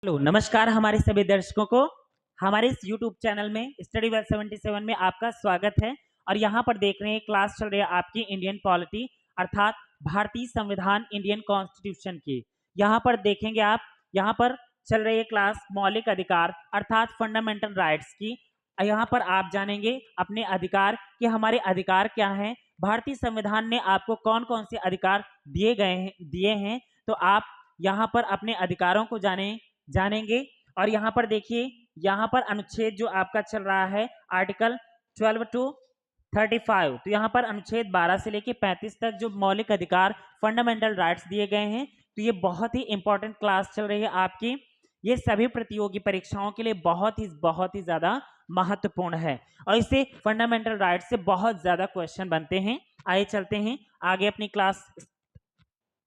Hello नमस्कार हमारे सभी दर्शकों को हमारे इस YouTube चैनल में स्टडी वेल 77 में आपका स्वागत है। और यहाँ पर देख रहे हैं क्लास चल रही है आपकी इंडियन पॉलिटी अर्थात भारतीय संविधान इंडियन कॉन्स्टिट्यूशन की। यहाँ पर देखेंगे आप, यहाँ पर चल रही है क्लास मौलिक अधिकार अर्थात फंडामेंटल राइट्स की। यहाँ पर आप जानेंगे अपने अधिकार कि हमारे अधिकार क्या हैं, भारतीय संविधान ने आपको कौन कौन से अधिकार दिए हैं। तो आप यहाँ पर अपने अधिकारों को जानेंगे। और यहाँ पर देखिए, यहाँ पर अनुच्छेद जो आपका चल रहा है आर्टिकल 12 टू 35, तो यहाँ पर अनुच्छेद 12 से लेके 35 तक जो मौलिक अधिकार फंडामेंटल राइट्स दिए गए हैं। तो ये बहुत ही इंपॉर्टेंट क्लास चल रही है आपकी, ये सभी प्रतियोगी परीक्षाओं के लिए बहुत ही ज्यादा महत्वपूर्ण है और इससे फंडामेंटल राइट्स से बहुत ज्यादा क्वेश्चन बनते हैं। आइए चलते हैं आगे, अपनी क्लास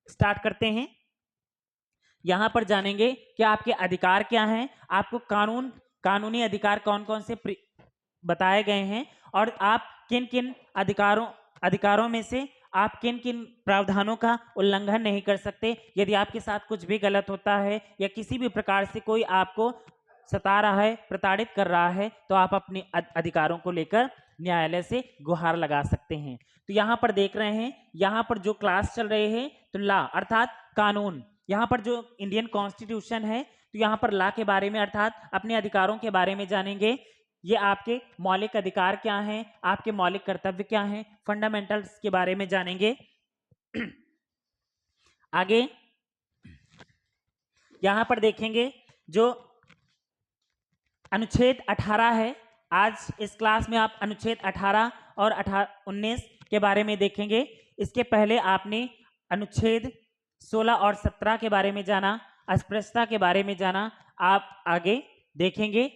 स्टार्ट करते हैं। यहाँ पर जानेंगे कि आपके अधिकार क्या हैं, आपको कानूनी अधिकार कौन कौन से बताए गए हैं और आप किन किन अधिकारों में से आप किन किन प्रावधानों का उल्लंघन नहीं कर सकते। यदि आपके साथ कुछ भी गलत होता है या किसी भी प्रकार से कोई आपको सता रहा है, प्रताड़ित कर रहा है, तो आप अपने अधिकारों को लेकर न्यायालय से गुहार लगा सकते हैं। तो यहाँ पर देख रहे हैं, यहाँ पर जो क्लास चल रही है तो लॉ अर्थात कानून, यहाँ पर जो इंडियन कॉन्स्टिट्यूशन है तो यहाँ पर लॉ के बारे में अर्थात अपने अधिकारों के बारे में जानेंगे। ये आपके मौलिक अधिकार क्या हैं, आपके मौलिक कर्तव्य क्या हैं, फंडामेंटल्स के बारे में जानेंगे। आगे यहाँ पर देखेंगे जो अनुच्छेद 18 है। आज इस क्लास में आप अनुच्छेद 18 और 19 के बारे में देखेंगे। इसके पहले आपने अनुच्छेद 16 और 17 के बारे में जाना, अस्पृश्यता के बारे में जाना। आप आगे देखेंगे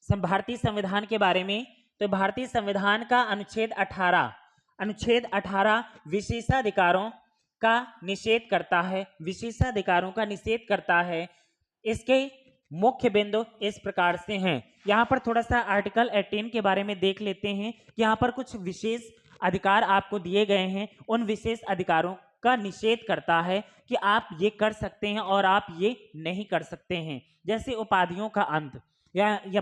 भारतीय संविधान के बारे में। तो भारतीय संविधान का अनुच्छेद 18 विशेषाधिकारों का निषेध करता है, विशेषाधिकारों का निषेध करता है। इसके मुख्य बिंदु इस प्रकार से हैं। यहाँ पर थोड़ा सा आर्टिकल 18 के बारे में देख लेते हैं। यहाँ पर कुछ विशेष अधिकार आपको दिए गए हैं, उन विशेष अधिकारों का निषेध करता है कि आप ये कर सकते हैं और आप ये नहीं कर सकते हैं। जैसे उपाधियों का अंत, या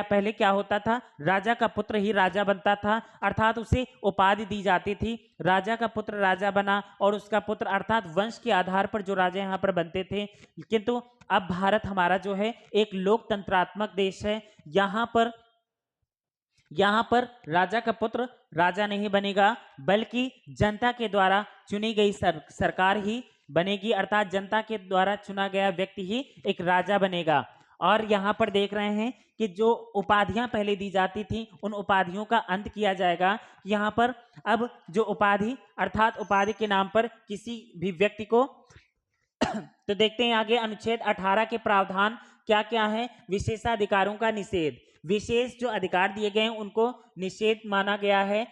पहले क्या होता था, राजा का पुत्र ही राजा बनता था अर्थात उसे उपाधि दी जाती थी। राजा का पुत्र राजा बना और उसका पुत्र अर्थात वंश के आधार पर जो राजा यहाँ पर बनते थे। किंतु अब भारत हमारा जो है एक लोकतंत्रात्मक देश है। यहाँ पर राजा का पुत्र राजा नहीं बनेगा, बल्कि जनता के द्वारा चुनी गई सरकार ही बनेगी अर्थात जनता के द्वारा चुना गया व्यक्ति ही एक राजा बनेगा। और यहाँ पर देख रहे हैं कि जो उपाधियां पहले दी जाती थी उन उपाधियों का अंत किया जाएगा। यहाँ पर अब जो उपाधि अर्थात उपाधि के नाम पर किसी भी व्यक्ति को तो देखते हैं आगे अनुच्छेद 18 के प्रावधान क्या क्या है। विशेषाधिकारों का निषेध, विशेष जो अधिकार दिए गए हैं उनको निषेध माना गया है।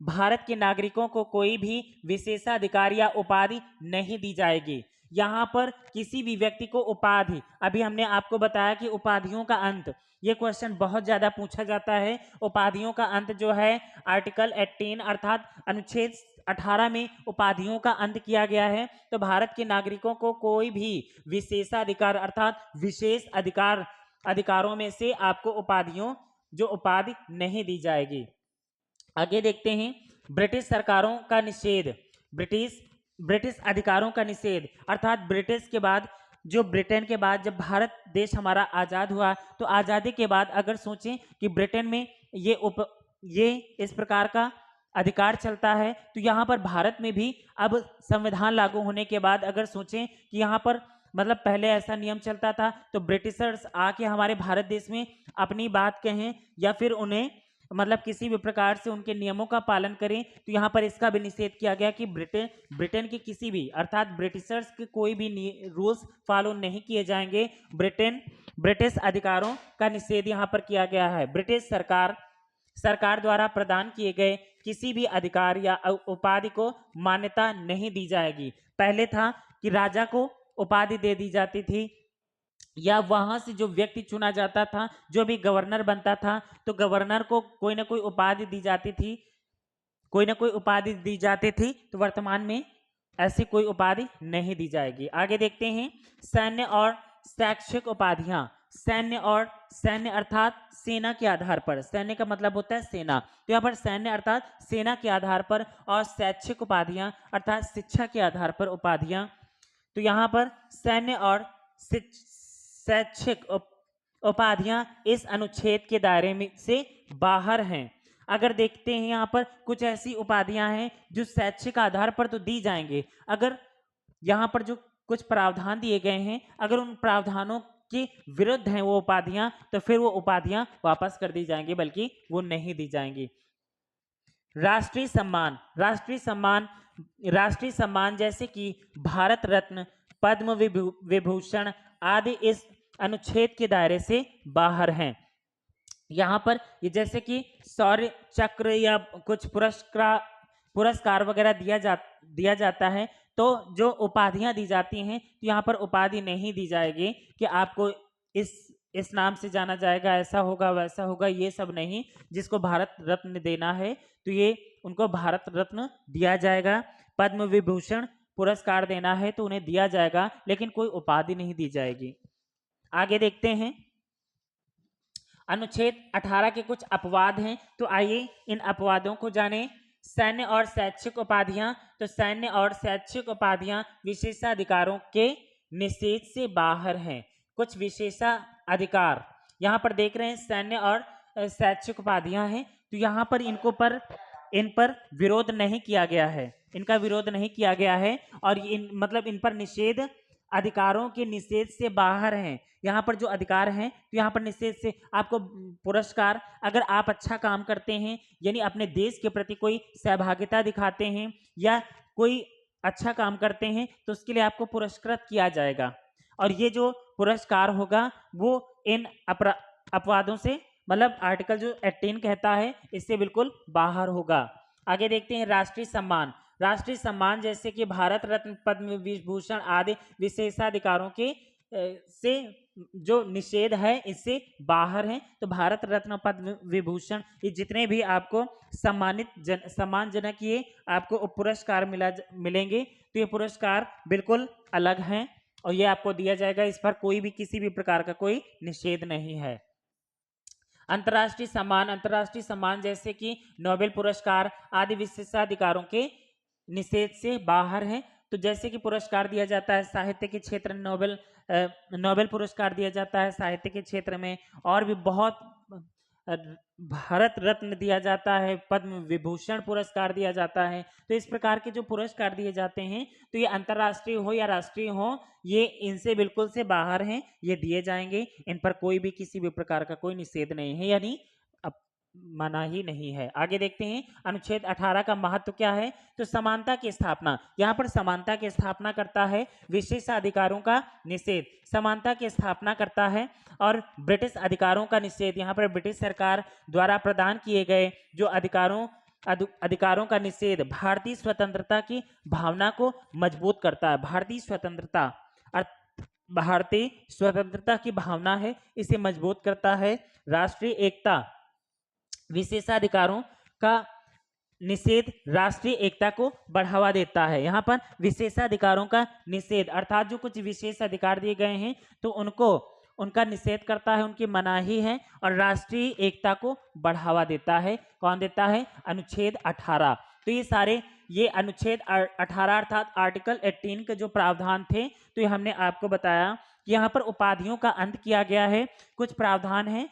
भारत के नागरिकों को कोई भी विशेषाधिकार या उपाधि नहीं दी जाएगी। यहाँ पर किसी भी व्यक्ति को उपाधि, अभी हमने आपको बताया कि उपाधियों का अंत, ये क्वेश्चन बहुत ज्यादा पूछा जाता है। उपाधियों का अंत जो है आर्टिकल 18 अर्थात अनुच्छेद 18 में उपाधियों का अंत किया गया है। तो भारत के नागरिकों को कोई भी विशेषाधिकार अर्थात विशेष अधिकारों में से आपको उपाधि नहीं दी जाएगी। आगे देखते हैं ब्रिटिश सरकारों का निषेध, ब्रिटिश अधिकारों का निषेध अर्थात ब्रिटिश के बाद, जो ब्रिटेन के बाद जब भारत देश हमारा आजाद हुआ तो आजादी के बाद अगर सोचें कि ब्रिटेन में ये इस प्रकार का अधिकार चलता है, तो यहाँ पर भारत में भी अब संविधान लागू होने के बाद अगर सोचें कि यहाँ पर मतलब पहले ऐसा नियम चलता था तो ब्रिटिशर्स आके हमारे भारत देश में अपनी बात कहें या फिर उन्हें मतलब किसी भी प्रकार से उनके नियमों का पालन करें, तो यहाँ पर इसका भी निषेध किया गया कि ब्रिटेन के किसी भी अर्थात ब्रिटिशर्स के कोई भी रूल्स फॉलो नहीं किए जाएंगे। ब्रिटिश अधिकारों का निषेध यहाँ पर किया गया है। ब्रिटिश सरकार द्वारा प्रदान किए गए किसी भी अधिकार या उपाधि को मान्यता नहीं दी जाएगी। पहले था कि राजा को उपाधि दे दी जाती थी या वहां से जो व्यक्ति चुना जाता था, जो भी गवर्नर बनता था, तो गवर्नर को कोई ना कोई उपाधि दी जाती थी। तो वर्तमान में ऐसी कोई उपाधि नहीं दी जाएगी। आगे देखते हैं सैन्य और शैक्षिक उपाधियां सैन्य अर्थात सेना के आधार पर, सैन्य का मतलब होता है सेना, तो यहाँ पर सैन्य अर्थात सेना के आधार पर, और शैक्षिक उपाधियां अर्थात शिक्षा के आधार पर उपाधियां। तो यहाँ पर सैन्य और शैक्षिक उपाधियां इस अनुच्छेद के दायरे में से बाहर हैं। अगर देखते हैं यहाँ पर कुछ ऐसी उपाधियां हैं जो शैक्षिक आधार पर तो दी जाएंगे, अगर यहाँ पर जो कुछ प्रावधान दिए गए हैं अगर उन प्रावधानों के विरुद्ध हैं वो उपाधियां, तो फिर वो उपाधियां वापस कर दी जाएंगी, बल्कि वो नहीं दी जाएंगी। राष्ट्रीय सम्मान, राष्ट्रीय सम्मान जैसे कि भारत रत्न, पद्म विभूषण आदि इस अनुच्छेद के दायरे से बाहर हैं। यहाँ पर ये जैसे कि शौर्य चक्र या कुछ पुरस्कार वगैरह दिया जाता है, तो जो उपाधियां दी जाती हैं तो यहाँ पर उपाधि नहीं दी जाएगी कि आपको इस नाम से जाना जाएगा, ऐसा होगा वैसा होगा, ये सब नहीं। जिसको भारत रत्न देना है तो ये उनको भारत रत्न दिया जाएगा, पद्म विभूषण पुरस्कार देना है तो उन्हें दिया जाएगा, लेकिन कोई उपाधि नहीं दी जाएगी। आगे देखते हैं अनुच्छेद 18 के कुछ अपवाद हैं, तो आइए इन अपवादों को जानें। सैन्य और शैक्षिक उपाधियां, तो सैन्य और शैक्षिक उपाधियां विशेषाधिकारों के निषेध से बाहर हैं। कुछ विशेषाधिकार यहाँ पर देख रहे हैं, सैन्य और शैक्षिक उपाधियां हैं, तो यहाँ पर इन पर विरोध नहीं किया गया है, इनका विरोध नहीं किया गया है, और इन पर निषेध अधिकारों के निषेध से बाहर हैं। यहाँ पर जो अधिकार हैं तो यहाँ पर निषेध से आपको पुरस्कार, अगर आप अच्छा काम करते हैं यानी अपने देश के प्रति कोई सहभागिता दिखाते हैं या कोई अच्छा काम करते हैं तो उसके लिए आपको पुरस्कृत किया जाएगा, और ये जो पुरस्कार होगा वो इन अपवादों से, मतलब आर्टिकल जो 18 कहता है इससे बिल्कुल बाहर होगा। आगे देखते हैं राष्ट्रीय सम्मान। राष्ट्रीय सम्मान जैसे कि भारत रत्न, पद्म विभूषण आदि विशेषाधिकारों के से जो निषेध है इससे बाहर हैं। तो भारत रत्न, पद्म विभूषण, ये जितने भी आपको सम्मानजनक ये आपको पुरस्कार मिलेंगे, तो ये पुरस्कार बिल्कुल अलग हैं और ये आपको दिया जाएगा, इस पर कोई भी किसी भी प्रकार का कोई निषेध नहीं है। अंतर्राष्ट्रीय सम्मान जैसे कि नोबेल पुरस्कार आदि विशेषाधिकारों के निषेध से बाहर है। तो जैसे कि पुरस्कार दिया जाता है साहित्य के क्षेत्र में, नोबेल पुरस्कार दिया जाता है साहित्य के क्षेत्र में, और भी बहुत, भारत रत्न दिया जाता है, पद्म विभूषण पुरस्कार दिया जाता है। तो इस प्रकार के जो पुरस्कार दिए जाते हैं तो ये अंतर्राष्ट्रीय हो या राष्ट्रीय हो, ये इनसे बिल्कुल से बाहर हैं, ये दिए जाएंगे, इन पर कोई भी किसी भी प्रकार का कोई निषेध नहीं है, यानी मना ही नहीं है। आगे देखते हैं अनुच्छेद 18 का महत्व क्या है। तो समानता की स्थापना, यहाँ पर समानता की स्थापना करता है, विशेषाधिकारों का निषेध समानता की स्थापना करता है, और ब्रिटिश अधिकारों का निषेध, यहाँ पर ब्रिटिश सरकार द्वारा प्रदान किए गए जो अधिकारों का निषेध भारतीय स्वतंत्रता की भावना को मजबूत करता है। भारतीय स्वतंत्रता की भावना है, इसे मजबूत करता है। राष्ट्रीय एकता, विशेषाधिकारों का निषेध राष्ट्रीय एकता को बढ़ावा देता है। यहाँ पर विशेषाधिकारों का निषेध अर्थात जो कुछ विशेष अधिकार दिए गए हैं तो उनका निषेध करता है, उनकी मनाही है, और राष्ट्रीय एकता को बढ़ावा देता है। कौन देता है? अनुच्छेद 18। तो ये अनुच्छेद 18 अर्थात आर्टिकल 18 के जो प्रावधान थे, तो ये हमने आपको बताया कि यहाँ पर उपाधियों का अंत किया गया है। कुछ प्रावधान है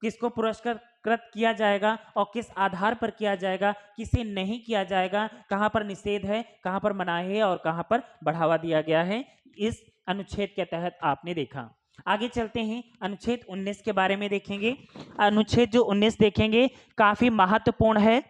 किसको पुरस्कृत किया जाएगा और किस आधार पर किया जाएगा, किसे नहीं किया जाएगा, कहां पर निषेध है, कहां पर मनाही है और कहां पर बढ़ावा दिया गया है, इस अनुच्छेद के तहत आपने देखा। आगे चलते हैं अनुच्छेद 19 के बारे में देखेंगे। अनुच्छेद जो 19 देखेंगे काफी महत्वपूर्ण है।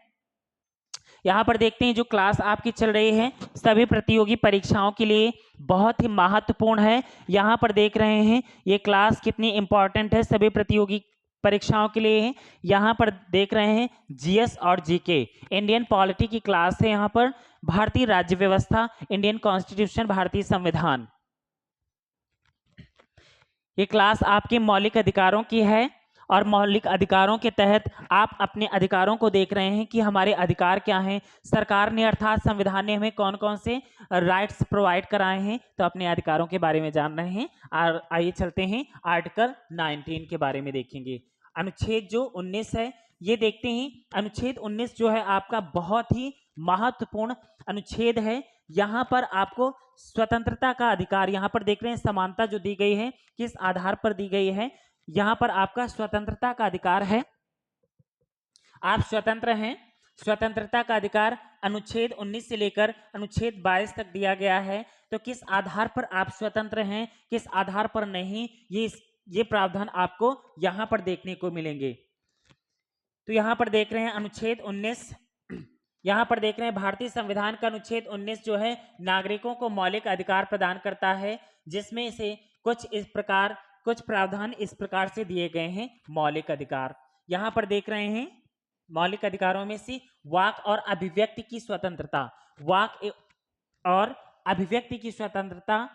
यहाँ पर देखते हैं जो क्लास आपकी चल रही है सभी प्रतियोगी परीक्षाओं के लिए बहुत ही महत्वपूर्ण है। यहाँ पर देख रहे हैं ये क्लास कितनी इंपॉर्टेंट है सभी प्रतियोगी परीक्षाओं के लिए। यहाँ पर देख रहे हैं जीएस और जीके, इंडियन पॉलिटी की क्लास है। यहाँ पर भारतीय राज्य व्यवस्था, इंडियन कॉन्स्टिट्यूशन, भारतीय संविधान, ये क्लास आपके मौलिक अधिकारों की है। और मौलिक अधिकारों के तहत आप अपने अधिकारों को देख रहे हैं कि हमारे अधिकार क्या हैं। सरकार ने अर्थात संविधान ने हमें कौन कौन से राइट्स प्रोवाइड कराए हैं, तो अपने अधिकारों के बारे में जान रहे हैं। और आइए चलते हैं आर्टिकल 19 के बारे में देखेंगे। अनुच्छेद जो 19 है ये देखते हैं। अनुच्छेद 19 जो है आपका बहुत ही महत्वपूर्ण अनुच्छेद है। यहाँ पर आपको स्वतंत्रता का अधिकार, यहाँ पर देख रहे हैं समानता जो दी गई है किस आधार पर दी गई है। यहाँ पर आपका स्वतंत्रता का अधिकार है, आप स्वतंत्र हैं। स्वतंत्रता का अधिकार अनुच्छेद 19 से लेकर अनुच्छेद 22 तक दिया गया है। तो किस आधार पर आप स्वतंत्र हैं, किस आधार पर नहीं, ये प्रावधान आपको यहाँ पर देखने को मिलेंगे। तो यहाँ पर देख रहे हैं अनुच्छेद 19, यहाँ पर देख रहे हैं भारतीय संविधान का अनुच्छेद 19 जो है नागरिकों को मौलिक अधिकार प्रदान करता है, जिसमें से कुछ प्रावधान इस प्रकार से दिए गए हैं। मौलिक अधिकार यहाँ पर देख रहे हैं, मौलिक अधिकारों में से वाक और अभिव्यक्ति की स्वतंत्रता, और अभिव्यक्ति की स्वतंत्रता,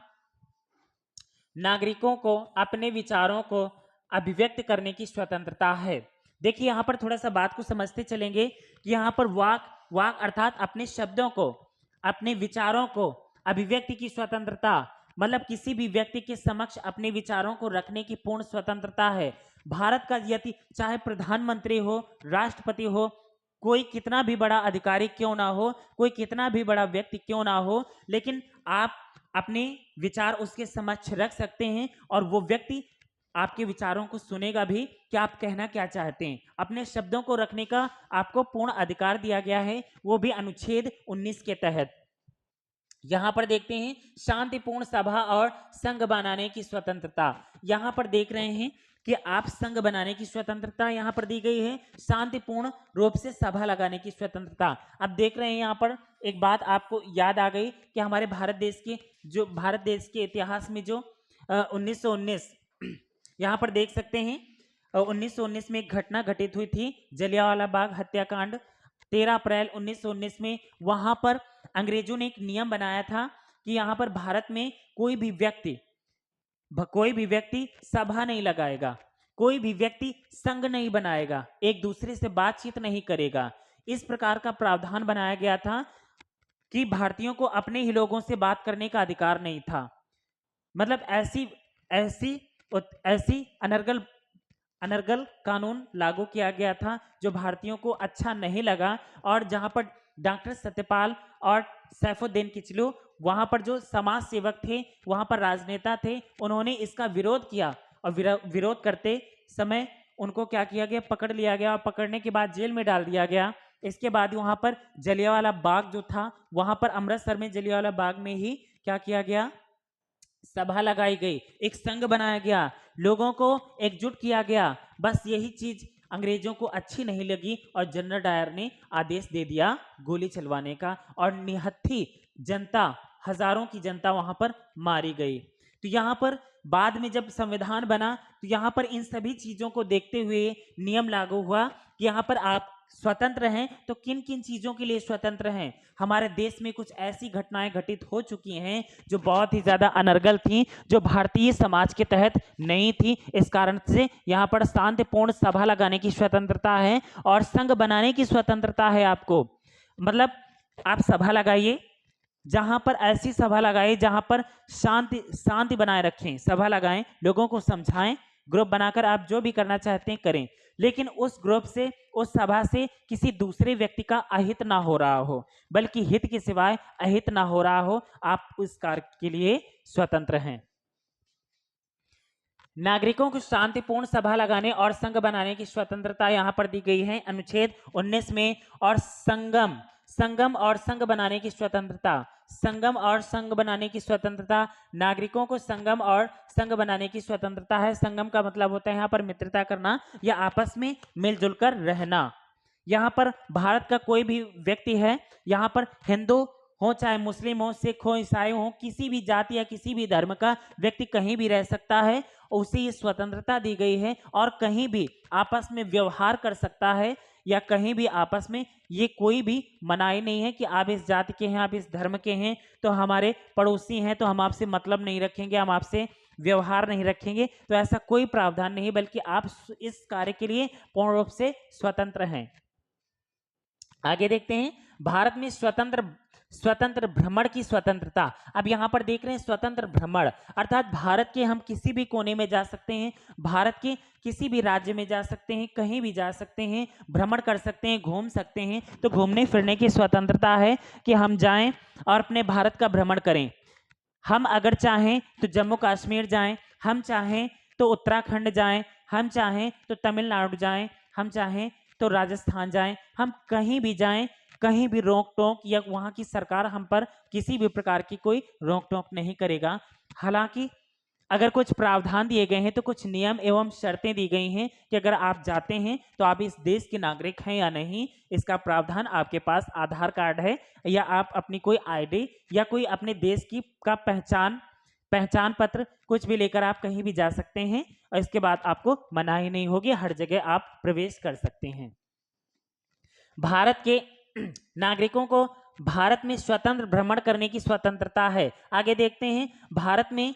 नागरिकों को अपने विचारों को अभिव्यक्त करने की स्वतंत्रता है। देखिए यहाँ पर थोड़ा सा बात को समझते चलेंगे कि यहाँ पर वाक अर्थात अपने शब्दों को, अपने विचारों को, अभिव्यक्ति की स्वतंत्रता मतलब किसी भी व्यक्ति के समक्ष अपने विचारों को रखने की पूर्ण स्वतंत्रता है। भारत का यदि चाहे प्रधानमंत्री हो, राष्ट्रपति हो, कोई कितना भी बड़ा अधिकारी क्यों ना हो, कोई कितना भी बड़ा व्यक्ति क्यों ना हो, लेकिन आप अपने विचार उसके समक्ष रख सकते हैं और वो व्यक्ति आपके विचारों को सुनेगा भी कि आप कहना क्या चाहते हैं। अपने शब्दों को रखने का आपको पूर्ण अधिकार दिया गया है, वो भी अनुच्छेद 19 के तहत। यहां पर देखते हैं शांतिपूर्ण सभा और संघ बनाने की स्वतंत्रता। यहां पर देख रहे हैं कि आप संघ बनाने की स्वतंत्रता यहां पर दी गई है, शांतिपूर्ण रूप से सभा लगाने की स्वतंत्रता। अब देख रहे हैं यहां पर एक बात आपको याद आ गई कि हमारे भारत देश के इतिहास में जो 1919 यहाँ पर देख सकते हैं 1919 में एक घटना घटित हुई थी, जलियांवाला बाग हत्याकांड। 13 अप्रैल 1919 में वहां पर अंग्रेजों ने एक नियम बनाया था कि यहाँ पर भारत में कोई भी व्यक्ति सभा नहीं लगाएगा, कोई भी व्यक्ति संघ नहीं बनाएगा, एक दूसरे से बातचीत नहीं करेगा। इस प्रकार का प्रावधान बनाया गया था कि भारतीयों को अपने ही लोगों से बात करने का अधिकार नहीं था। मतलब ऐसी अनर्गल कानून लागू किया गया था जो भारतीयों को अच्छा नहीं लगा, और जहां पर डॉक्टर सत्यपाल और सैफुद्दीन किचलू वहां पर जो समाज सेवक थे, वहां पर राजनेता थे, उन्होंने इसका विरोध किया और विरोध करते समय उनको क्या किया गया, पकड़ लिया गया और पकड़ने के बाद जेल में डाल दिया गया। इसके बाद वहां पर जलियांवाला बाग जो था, वहां पर अमृतसर में जलियांवाला बाग में ही क्या किया गया, सभा लगाई गई, एक संघ बनाया गया, लोगों को एकजुट किया गया। बस यही चीज अंग्रेजों को अच्छी नहीं लगी और जनरल डायर ने आदेश दे दिया गोली चलवाने का, और निहत्थी जनता, हजारों की जनता वहां पर मारी गई। तो यहाँ पर बाद में जब संविधान बना तो यहाँ पर इन सभी चीजों को देखते हुए नियम लागू हुआ कि यहाँ पर आप स्वतंत्र हैं तो किन किन चीजों के लिए स्वतंत्र हैं। हमारे देश में कुछ ऐसी घटनाएं घटित हो चुकी हैं जो बहुत ही ज्यादा अनर्गल थी, जो भारतीय समाज के तहत नहीं थी। इस कारण से यहाँ पर शांतिपूर्ण सभा लगाने की स्वतंत्रता है और संघ बनाने की स्वतंत्रता है आपको। मतलब आप सभा लगाइए, जहां पर ऐसी सभा लगाइए जहां पर शांति बनाए रखें, सभा लगाएं, लोगों को समझाएं, ग्रुप बनाकर आप जो भी करना चाहते हैं करें, लेकिन उस ग्रुप से, उस सभा से किसी दूसरे व्यक्ति का अहित ना हो रहा हो, बल्कि हित के सिवाय अहित ना हो रहा हो। आप उस कार्य के लिए स्वतंत्र हैं। नागरिकों को शांतिपूर्ण सभा लगाने और संघ बनाने की स्वतंत्रता यहाँ पर दी गई है अनुच्छेद 19 में। और संगम और संघ बनाने की स्वतंत्रता, संगम और संघ बनाने की स्वतंत्रता, नागरिकों को संगम और संघ बनाने की स्वतंत्रता है। संगम का मतलब होता है यहाँ पर मित्रता करना या आपस में मिलजुल कर रहना। यहाँ पर भारत का कोई भी व्यक्ति है, यहाँ पर हिंदू हो चाहे मुस्लिम हो, सिख हो, ईसाई हो, किसी भी जाति या किसी भी धर्म का व्यक्ति कहीं भी रह सकता है, उसे ये स्वतंत्रता दी गई है और कहीं भी आपस में व्यवहार कर सकता है, या कहीं भी आपस में ये कोई भी मनाही नहीं है कि आप इस जाति के हैं, आप इस धर्म के हैं तो हमारे पड़ोसी हैं तो हम आपसे मतलब नहीं रखेंगे, हम आपसे व्यवहार नहीं रखेंगे तो ऐसा कोई प्रावधान नहीं, बल्कि आप इस कार्य के लिए पूर्ण रूप से स्वतंत्र हैं। आगे देखते हैं, भारत में स्वतंत्र स्वतंत्र भ्रमण की स्वतंत्रता। अब यहां पर देख रहे हैं स्वतंत्र भ्रमण, अर्थात भारत के हम किसी भी कोने में जा सकते हैं, भारत के किसी भी राज्य में जा सकते हैं, कहीं भी जा सकते हैं, भ्रमण कर सकते हैं, घूम सकते हैं। तो घूमने फिरने की स्वतंत्रता है कि हम जाएं और अपने भारत का भ्रमण करें। हम अगर चाहें तो जम्मू कश्मीर जाएं, हम चाहें तो उत्तराखंड जाएं, हम चाहें तो तमिलनाडु जाएं, हम चाहें तो राजस्थान जाएं, हम कहीं भी जाएं, कहीं भी रोक टोक या वहां की सरकार हम पर किसी भी प्रकार की कोई रोक टोक नहीं करेगा। हालांकि अगर कुछ प्रावधान दिए गए हैं तो कुछ नियम एवं शर्तें दी गई हैं कि अगर आप जाते हैं तो आप इस देश के नागरिक हैं या नहीं, इसका प्रावधान आपके पास आधार कार्ड है या आप अपनी कोई आईडी या कोई अपने देश की का पहचान पत्र कुछ भी लेकर आप कहीं भी जा सकते हैं और इसके बाद आपको मनाही नहीं होगी, हर जगह आप प्रवेश कर सकते हैं। भारत के नागरिकों को भारत में स्वतंत्र भ्रमण करने की स्वतंत्रता है। आगे देखते हैं, भारत में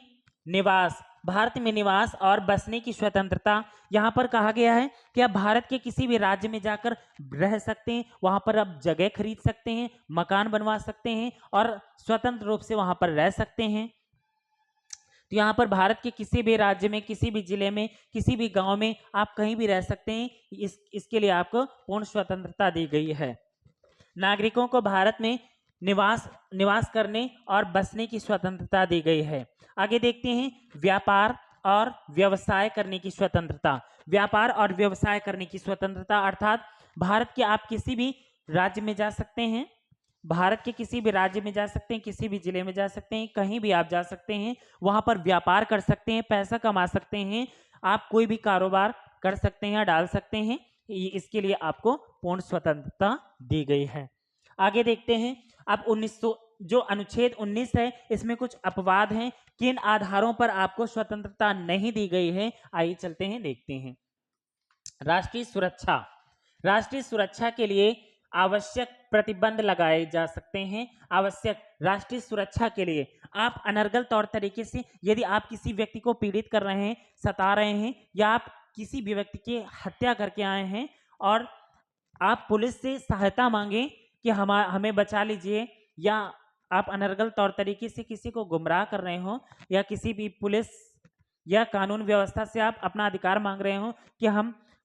निवास और बसने की स्वतंत्रता। यहाँ पर कहा गया है कि आप भारत के किसी भी राज्य में जाकर रह सकते हैं, वहां पर आप जगह खरीद सकते हैं, मकान बनवा सकते हैं और स्वतंत्र रूप से वहां पर रह सकते हैं। तो यहाँ पर भारत के किसी भी राज्य में, किसी भी जिले में, किसी भी गांव में आप कहीं भी रह सकते हैं, इसके लिए आपको पूर्ण स्वतंत्रता दी गई है। नागरिकों को भारत में निवास करने और बसने की स्वतंत्रता दी गई है। आगे देखते हैं, व्यापार और व्यवसाय करने की स्वतंत्रता। व्यापार और व्यवसाय करने की स्वतंत्रता अर्थात भारत के आप किसी भी राज्य में जा सकते हैं, भारत के किसी भी राज्य में जा सकते हैं, किसी भी जिले में जा सकते हैं, कहीं भी आप जा सकते हैं, वहां पर व्यापार कर सकते हैं, पैसा कमा सकते हैं, आप कोई भी कारोबार कर सकते हैं या डाल सकते हैं। इसके लिए आपको पूर्ण स्वतंत्रता दी गई है। आगे देखते हैं, अब 1900 जो अनुच्छेद 19 है इसमें कुछ अपवाद हैं, किन आधारों पर आपको स्वतंत्रता नहीं दी गई है, आइए चलते हैं देखते हैं। राष्ट्रीय सुरक्षा, राष्ट्रीय सुरक्षा के लिए आवश्यक प्रतिबंध लगाए जा सकते हैं। आवश्यक राष्ट्रीय सुरक्षा के लिए आप अनर्गल तौर तरीके से यदि आप किसी व्यक्ति को पीड़ित कर रहे हैं, सता रहे हैं या आप किसी भी व्यक्ति की हत्या करके आए हैं और आप पुलिस से सहायता मांगे कि हमें बचा लीजिए, या आप अनर्गल तौर तरीके से किसी को गुमराह कर रहे हो या किसी भी पुलिस या कानून व्यवस्था से आप अपना अधिकार मांग रहे हो कि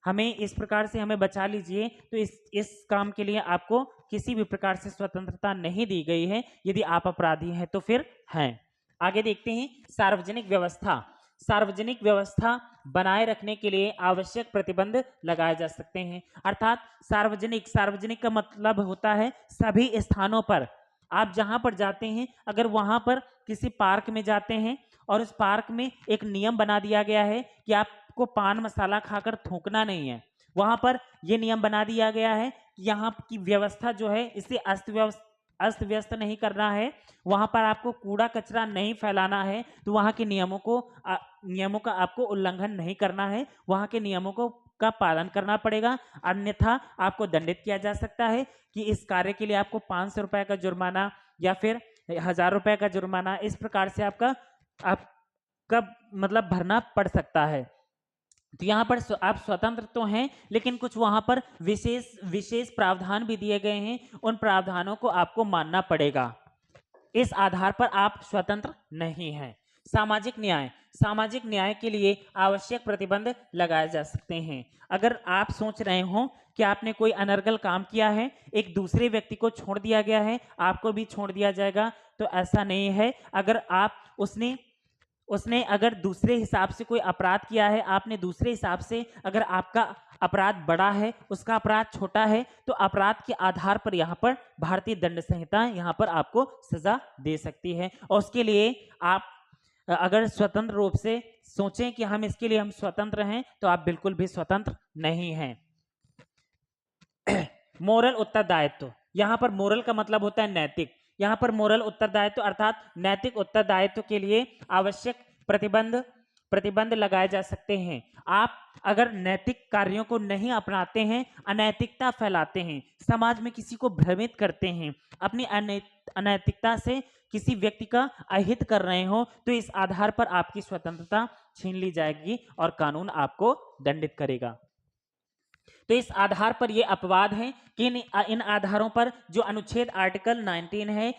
हमें इस प्रकार से हमें बचा लीजिए, तो इस काम के लिए आपको किसी भी प्रकार से स्वतंत्रता नहीं दी गई है। यदि आप अपराधी हैं तो फिर हैं। आगे देखते हैं, सार्वजनिक व्यवस्था। सार्वजनिक व्यवस्था बनाए रखने के लिए आवश्यक प्रतिबंध लगाए जा सकते हैं। अर्थात सार्वजनिक का मतलब होता है सभी स्थानों पर आप जहां पर जाते हैं, अगर वहां पर किसी पार्क में जाते हैं और उस पार्क में एक नियम बना दिया गया है कि आपको पान मसाला खाकर थूकना नहीं है, वहां पर यह नियम बना दिया गया है कि यहाँ की व्यवस्था जो है इसे अस्त व्यस्त नहीं करना है, वहां पर आपको कूड़ा कचरा नहीं फैलाना है, तो वहां के नियमों का आपको उल्लंघन नहीं करना है, वहां के नियमों का पालन करना पड़ेगा, अन्यथा आपको दंडित किया जा सकता है कि इस कार्य के लिए आपको 500 रुपए का जुर्माना या फिर 1000 रुपए का जुर्माना, इस प्रकार से आपका मतलब भरना पड़ सकता है। तो यहाँ पर आप स्वतंत्र तो हैं, लेकिन कुछ वहां पर विशेष प्रावधान भी दिए गए हैं, उन प्रावधानों को आपको मानना पड़ेगा। इस आधार पर आप स्वतंत्र नहीं हैं। सामाजिक न्याय के लिए आवश्यक प्रतिबंध लगाए जा सकते हैं। अगर आप सोच रहे हो कि आपने कोई अनर्गल काम किया है, एक दूसरे व्यक्ति को छोड़ दिया गया है, आपको भी छोड़ दिया जाएगा, तो ऐसा नहीं है। अगर उसने अगर दूसरे हिसाब से कोई अपराध किया है, आपने दूसरे हिसाब से, अगर आपका अपराध बड़ा है, उसका अपराध छोटा है, तो अपराध के आधार पर यहाँ पर भारतीय दंड संहिता यहाँ पर आपको सजा दे सकती है। और उसके लिए आप अगर स्वतंत्र रूप से सोचें कि इसके लिए हम स्वतंत्र हैं, तो आप बिल्कुल भी स्वतंत्र नहीं हैं। मोरल उत्तरदायित्व, यहाँ पर मोरल का मतलब होता है नैतिक, यहाँ पर मोरल उत्तरदायित्व अर्थात नैतिक उत्तरदायित्व के लिए आवश्यक प्रतिबंध लगाए जा सकते हैं। आप अगर नैतिक कार्यों को नहीं अपनाते हैं, अनैतिकता फैलाते हैं, समाज में किसी को भ्रमित करते हैं, अपनी अनैतिकता से किसी व्यक्ति का अहित कर रहे हो तो इस आधार पर आपकी स्वतंत्रता छीन ली जाएगी और कानून आपको दंडित करेगा। तो इस आधार पर यह अपवाद है कि इन आधारों पर जो अनुच्छेद आर्टिकल 19 है,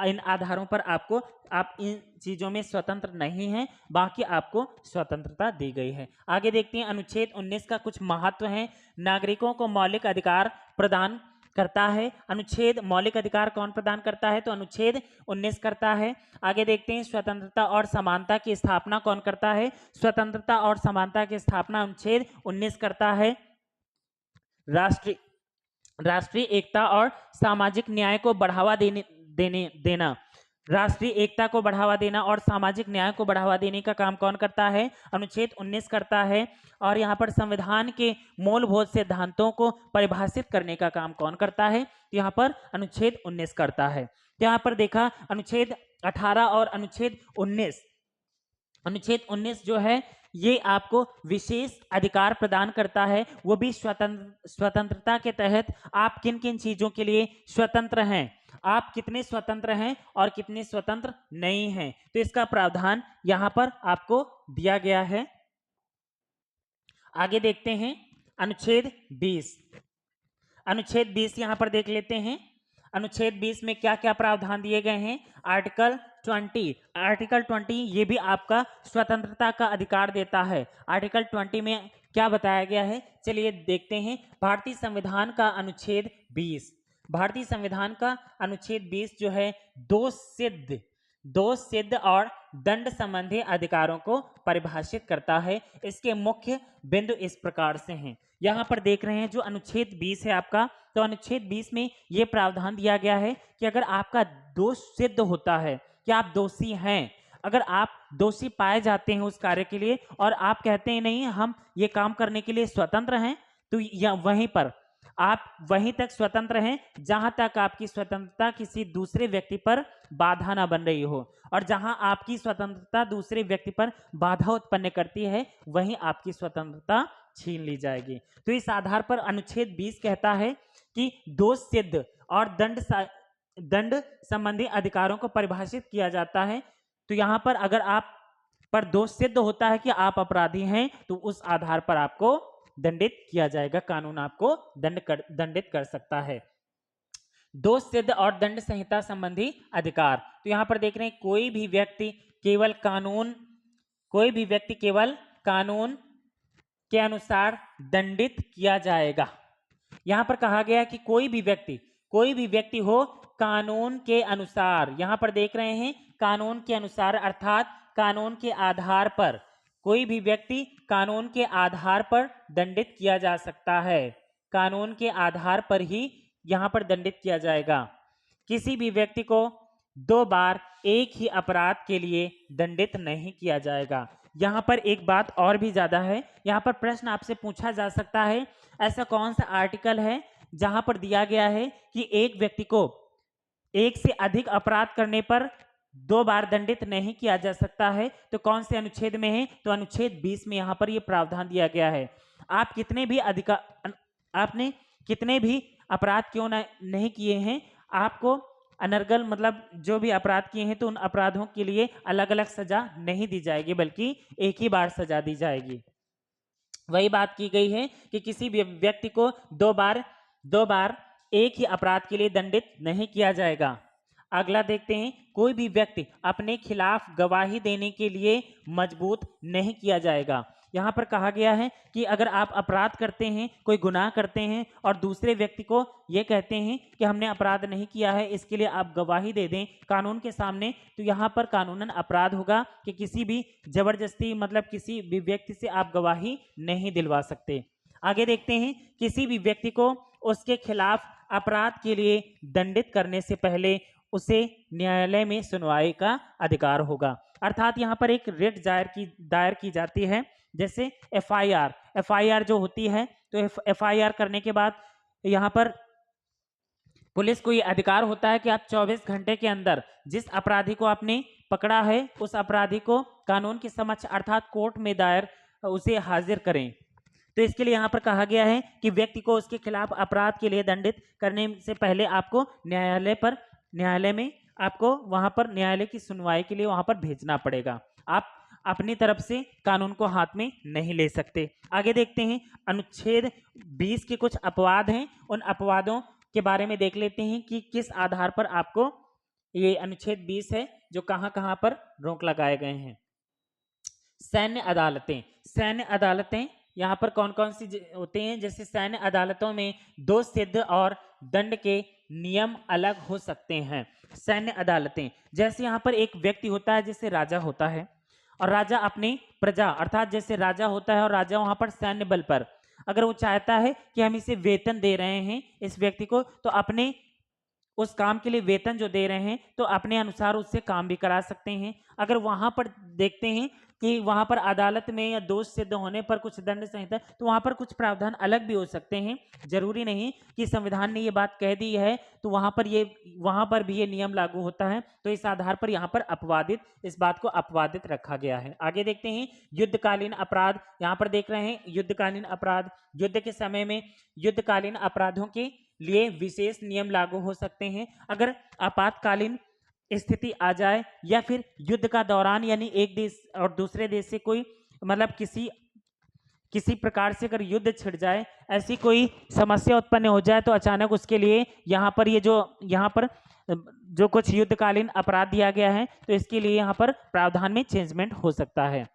इन आधारों पर आप इन चीजों में स्वतंत्र नहीं हैं, बाकी आपको स्वतंत्रता दी गई है। आगे देखते हैं अनुच्छेद 19 का कुछ महत्व है। नागरिकों को मौलिक अधिकार प्रदान करता है। अनुच्छेद मौलिक अधिकार कौन प्रदान करता है? तो अनुच्छेद 19 करता है। आगे देखते हैं स्वतंत्रता और समानता की स्थापना कौन करता है? स्वतंत्रता और समानता की स्थापना अनुच्छेद 19 करता है। राष्ट्रीय एकता और सामाजिक न्याय को बढ़ावा देना, राष्ट्रीय एकता को बढ़ावा देना और सामाजिक न्याय को बढ़ावा देने का काम कौन करता है? अनुच्छेद 19 करता है। और यहाँ पर संविधान के मूलभूत सिद्धांतों को परिभाषित करने का काम कौन करता है? यहाँ पर अनुच्छेद 19 करता है। यहाँ पर देखा अनुच्छेद 18 और अनुच्छेद 19 जो है ये आपको विशेष अधिकार प्रदान करता है, वो भी स्वतंत्रता के तहत। आप किन किन चीजों के लिए स्वतंत्र हैं, आप कितने स्वतंत्र हैं और कितने स्वतंत्र नहीं हैं, तो इसका प्रावधान यहां पर आपको दिया गया है। आगे देखते हैं अनुच्छेद 20। अनुच्छेद 20 यहां पर देख लेते हैं। अनुच्छेद 20 में क्या क्या प्रावधान दिए गए हैं? आर्टिकल 20 ये भी आपका स्वतंत्रता का अधिकार देता है। आर्टिकल 20 में क्या बताया गया है, चलिए देखते हैं। भारतीय संविधान का अनुच्छेद 20, भारतीय संविधान का अनुच्छेद 20 जो है दोष सिद्ध और दंड संबंधी अधिकारों को परिभाषित करता है। इसके मुख्य बिंदु इस प्रकार से हैं। यहाँ पर देख रहे हैं जो अनुच्छेद 20 है आपका, तो अनुच्छेद 20 में यह प्रावधान दिया गया है कि अगर आपका दोष सिद्ध होता है कि आप दोषी हैं, अगर आप दोषी पाए जाते हैं उस कार्य के लिए और आप कहते हैं नहीं हम ये काम करने के लिए स्वतंत्र हैं, तो वहीं पर आप वहीं तक स्वतंत्र हैं जहां तक आपकी स्वतंत्रता किसी दूसरे व्यक्ति पर बाधा ना बन रही हो, और जहां आपकी स्वतंत्रता दूसरे व्यक्ति पर बाधा उत्पन्न करती है वहीं आपकी स्वतंत्रता छीन ली जाएगी। तो इस आधार पर अनुच्छेद 20 कहता है कि दोष सिद्ध और दंड संबंधी अधिकारों को परिभाषित किया जाता है। तो यहां पर अगर आप पर दोष सिद्ध होता है कि आप अपराधी हैं तो उस आधार पर आपको दंडित किया जाएगा, कानून आपको दंडित कर सकता है। दोष सिद्ध और दंड संहिता संबंधी अधिकार, तो यहां पर देख रहे हैं कोई भी व्यक्ति केवल कानून के अनुसार दंडित किया जाएगा। यहां पर कहा गया है कि कोई भी व्यक्ति हो कानून के अनुसार, यहां पर देख रहे हैं कानून के अनुसार, अर्थात कानून के आधार पर कोई भी व्यक्ति कानून के आधार पर दंडित किया जा सकता है। कानून के आधार पर ही यहां पर दंडित किया जाएगा। किसी भी व्यक्ति को 2 बार एक ही अपराध के लिए दंडित नहीं किया जाएगा। यहां पर एक बात और भी ज्यादा है, यहां पर प्रश्न आपसे पूछा जा सकता है ऐसा कौन सा आर्टिकल है जहां पर दिया गया है कि एक व्यक्ति को एक से अधिक अपराध करने पर 2 बार दंडित नहीं किया जा सकता है, तो कौन से अनुच्छेद में है? तो अनुच्छेद 20 में यहां पर यह प्रावधान दिया गया है। आप आपने कितने भी अपराध क्यों नहीं किए हैं, आपको अनर्गल मतलब जो भी अपराध किए हैं तो उन अपराधों के लिए अलग अलग सजा नहीं दी जाएगी, बल्कि एक ही बार सजा दी जाएगी। वही बात की गई है कि किसी भी व्यक्ति को 2 बार एक ही अपराध के लिए दंडित नहीं किया जाएगा। अगला देखते हैं, कोई भी व्यक्ति अपने खिलाफ गवाही देने के लिए मजबूर नहीं किया जाएगा। यहाँ पर कहा गया है कि अगर आप अपराध करते हैं, कोई गुनाह करते हैं और दूसरे व्यक्ति को ये कहते हैं कि हमने अपराध नहीं किया है, इसके लिए आप गवाही दे दें कानून के सामने, तो यहाँ पर कानूनन अपराध होगा कि किसी भी जबरदस्ती मतलब किसी भी व्यक्ति से आप गवाही नहीं दिलवा सकते। आगे देखते हैं, किसी भी व्यक्ति को उसके खिलाफ अपराध के लिए दंडित करने से पहले उसे न्यायालय में सुनवाई का अधिकार होगा। अर्थात यहाँ पर एक रिट दायर की जाती है, जैसे एफआईआर जो होती है, तो एफआईआर करने के बाद यहाँ पर पुलिस को ये अधिकार होता है कि आप 24 घंटे के अंदर जिस अपराधी को आपने पकड़ा है उस अपराधी को कानून के समक्ष अर्थात कोर्ट में दायर उसे हाजिर करें। तो इसके लिए यहाँ पर कहा गया है कि व्यक्ति को उसके खिलाफ अपराध के लिए दंडित करने से पहले आपको न्यायालय में आपको वहां पर न्यायालय की सुनवाई के लिए वहां पर भेजना पड़ेगा। आप अपनी तरफ से कानून को हाथ में नहीं ले सकते। आगे देखते हैं अनुच्छेद 20 के कुछ अपवाद हैं, उन अपवादों के बारे में देख लेते हैं कि किस आधार पर आपको ये अनुच्छेद 20 है जो कहां कहां पर रोक लगाए गए हैं। सैन्य अदालतें, सैन्य अदालतें यहाँ पर कौन कौन सी होते हैं, जैसे सैन्य अदालतों में दोष सिद्ध और दंड के नियम अलग हो सकते हैं। सैन्य अदालतें, जैसे यहाँ पर एक व्यक्ति होता है जैसे राजा होता है, और राजा अपनी प्रजा अर्थात जैसे राजा होता है और राजा वहां पर सैन्य बल पर अगर वो चाहता है कि हम इसे वेतन दे रहे हैं इस व्यक्ति को, तो अपने उस काम के लिए वेतन जो दे रहे हैं तो अपने अनुसार उससे काम भी करा सकते हैं। अगर वहां पर देखते हैं कि वहां पर अदालत में या दोष सिद्ध होने पर कुछ दंड संहिता, तो वहां पर कुछ प्रावधान अलग भी हो सकते हैं। जरूरी नहीं कि संविधान ने ये बात कह दी है तो वहां पर भी ये नियम लागू होता है। तो इस आधार पर यहाँ पर अपवादित, इस बात को अपवादित रखा गया है। आगे देखते हैं युद्धकालीन अपराध। यहाँ पर देख रहे हैं युद्धकालीन अपराध, युद्ध के समय में युद्धकालीन अपराधों के लिए विशेष नियम लागू हो सकते हैं। अगर आपातकालीन स्थिति आ जाए या फिर युद्ध का दौरान यानी एक देश और दूसरे देश से कोई मतलब किसी प्रकार से अगर युद्ध छिड़ जाए, ऐसी कोई समस्या उत्पन्न हो जाए, तो अचानक उसके लिए यहाँ पर जो कुछ युद्धकालीन अपराध दिया गया है तो इसके लिए यहाँ पर प्रावधान में चेंजमेंट हो सकता है।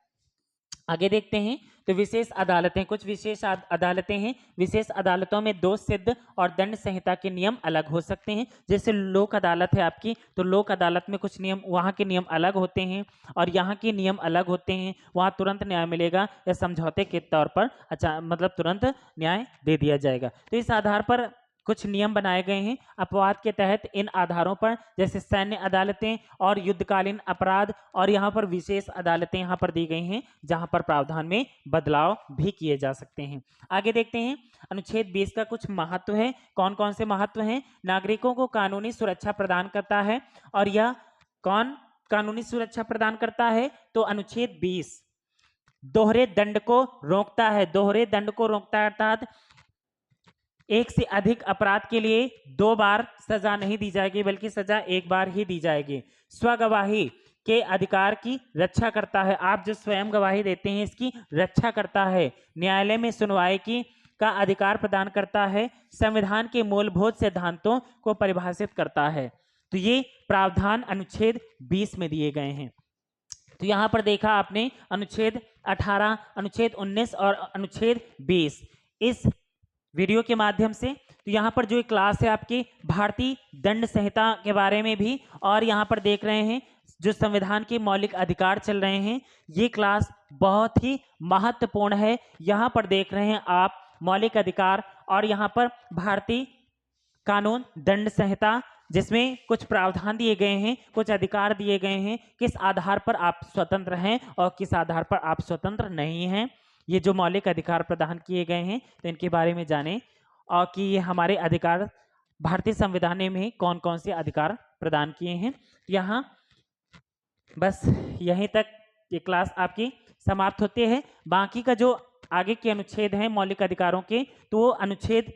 आगे देखते हैं तो विशेष अदालतें, कुछ विशेष अदालतें हैं। विशेष अदालतों में दोष सिद्ध और दंड संहिता के नियम अलग हो सकते हैं। जैसे लोक अदालत है आपकी, तो लोक अदालत में कुछ नियम, वहाँ के नियम अलग होते हैं और यहाँ के नियम अलग होते हैं। वहाँ तुरंत न्याय मिलेगा या समझौते के तौर पर मतलब तुरंत न्याय दे दिया जाएगा। तो इस आधार पर कुछ नियम बनाए गए हैं अपवाद के तहत। इन आधारों पर जैसे सैन्य अदालतें और युद्धकालीन अपराध और यहाँ पर विशेष अदालतें यहाँ पर दी गई हैं जहाँ पर प्रावधान में बदलाव भी किए जा सकते हैं। आगे देखते हैं अनुच्छेद 20 का कुछ महत्व है। कौन कौन से महत्व हैं? नागरिकों को कानूनी सुरक्षा प्रदान करता है। और यह कौन कानूनी सुरक्षा प्रदान करता है? तो अनुच्छेद 20 दोहरे दंड को रोकता है। दोहरे दंड को रोकता है अर्थात एक से अधिक अपराध के लिए 2 बार सजा नहीं दी जाएगी बल्कि सजा 1 बार ही दी जाएगी। स्वगवाही के अधिकार की रक्षा करता है। आप जो स्वयं गवाही देते हैं इसकी रक्षा करता है। न्यायालय में सुनवाई का अधिकार प्रदान करता है। संविधान के मूलभूत सिद्धांतों को परिभाषित करता है। तो ये प्रावधान अनुच्छेद 20 में दिए गए हैं। तो यहाँ पर देखा आपने अनुच्छेद 18, अनुच्छेद 19 और अनुच्छेद 20 इस वीडियो के माध्यम से। तो यहाँ पर जो क्लास है आपकी भारतीय दंड संहिता के बारे में भी, और यहाँ पर देख रहे हैं जो संविधान के मौलिक अधिकार चल रहे हैं, ये क्लास बहुत ही महत्वपूर्ण है। यहाँ पर देख रहे हैं आप मौलिक अधिकार और यहाँ पर भारतीय कानून दंड संहिता जिसमें कुछ प्रावधान दिए गए हैं, कुछ अधिकार दिए गए हैं, किस आधार पर आप स्वतंत्र हैं और किस आधार पर आप स्वतंत्र नहीं हैं। ये जो मौलिक अधिकार प्रदान किए गए हैं तो इनके बारे में जानें और कि ये हमारे अधिकार भारतीय संविधान में कौन कौन से अधिकार प्रदान किए हैं। यहाँ बस यहीं तक ये क्लास आपकी समाप्त होती है। बाकी का जो आगे के अनुच्छेद हैं मौलिक अधिकारों के, तो वो अनुच्छेद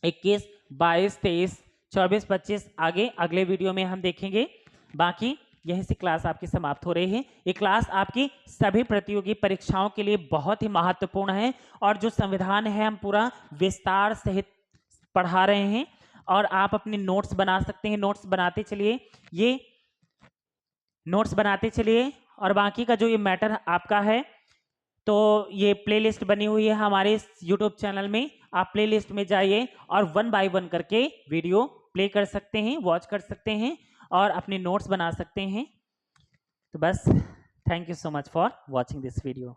21, 22, 23, 24, 25 आगे अगले वीडियो में हम देखेंगे। बाकी यहीं से क्लास आपकी समाप्त हो रही है। ये क्लास आपकी सभी प्रतियोगी परीक्षाओं के लिए बहुत ही महत्वपूर्ण है और जो संविधान है हम पूरा विस्तार सहित पढ़ा रहे हैं और आप अपने नोट्स बना सकते हैं। नोट्स बनाते चलिए, ये नोट्स बनाते चलिए। और बाकी का जो ये मैटर आपका है तो ये प्लेलिस्ट बनी हुई है हमारे YouTube चैनल में। आप प्लेलिस्ट में जाइए और 1 बाय 1 करके वीडियो प्ले कर सकते हैं, वॉच कर सकते हैं और अपने नोट्स बना सकते हैं। तो बस thank you so much for watching this video.